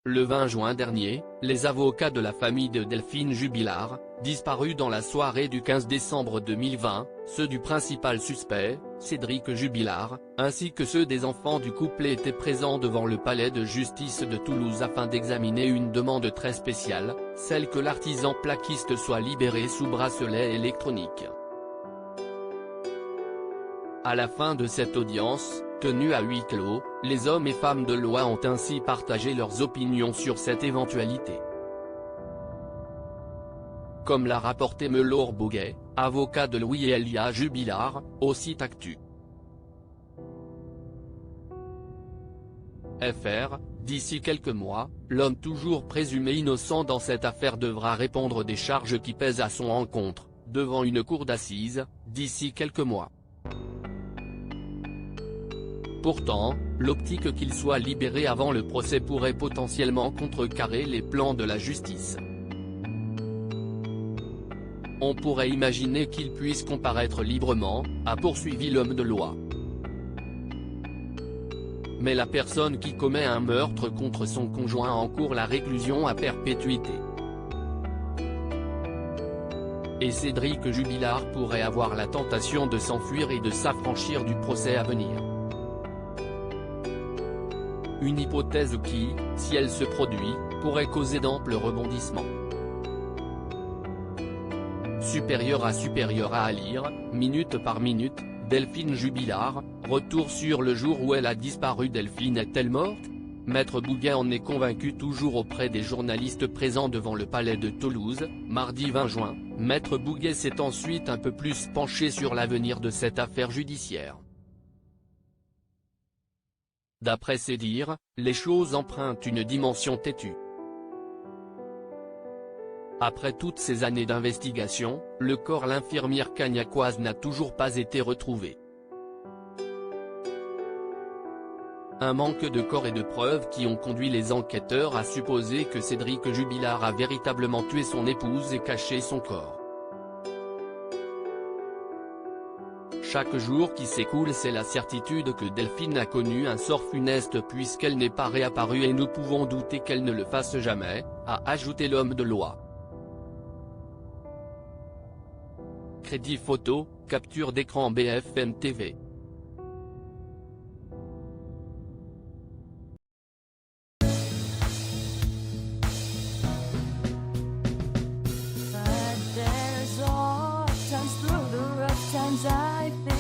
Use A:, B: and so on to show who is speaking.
A: Le 20 juin dernier, les avocats de la famille de Delphine Jubilard, disparue dans la soirée du 15 décembre 2020, ceux du principal suspect, Cédric Jubilard, ainsi que ceux des enfants du couple étaient présents devant le palais de justice de Toulouse afin d'examiner une demande très spéciale, celle que l'artisan plaquiste soit libéré sous bracelet électronique. À la fin de cette audience, tenue à huis clos, les hommes et femmes de loi ont ainsi partagé leurs opinions sur cette éventualité. Comme l'a rapporté Melaure Bouguet, avocat de Louis et Elia Jubilard, au site Actu. FR, d'ici quelques mois, l'homme toujours présumé innocent dans cette affaire devra répondre des charges qui pèsent à son encontre, devant une cour d'assises, d'ici quelques mois. Pourtant, l'optique qu'il soit libéré avant le procès pourrait potentiellement contrecarrer les plans de la justice. On pourrait imaginer qu'il puisse comparaître librement, a poursuivi l'homme de loi. Mais la personne qui commet un meurtre contre son conjoint encourt la réclusion à perpétuité. Et Cédric Jubilard pourrait avoir la tentation de s'enfuir et de s'affranchir du procès à venir. Une hypothèse qui, si elle se produit, pourrait causer d'amples rebondissements. Supérieur à lire, minute par minute, Delphine Jubilard, retour sur le jour où elle a disparu. Delphine est-elle morte? Maître Bouguet en est convaincu toujours auprès des journalistes présents devant le palais de Toulouse, mardi 20 juin, Maître Bouguet s'est ensuite un peu plus penché sur l'avenir de cette affaire judiciaire. D'après ses dires, les choses empruntent une dimension têtue. Après toutes ces années d'investigation, le corps l'infirmière cagnacoise n'a toujours pas été retrouvé. Un manque de corps et de preuves qui ont conduit les enquêteurs à supposer que Cédric Jubilard a véritablement tué son épouse et caché son corps. Chaque jour qui s'écoule, c'est la certitude que Delphine a connu un sort funeste puisqu'elle n'est pas réapparue et nous pouvons douter qu'elle ne le fasse jamais, a ajouté l'homme de loi. Crédit photo, capture d'écran BFM TV.
B: I've been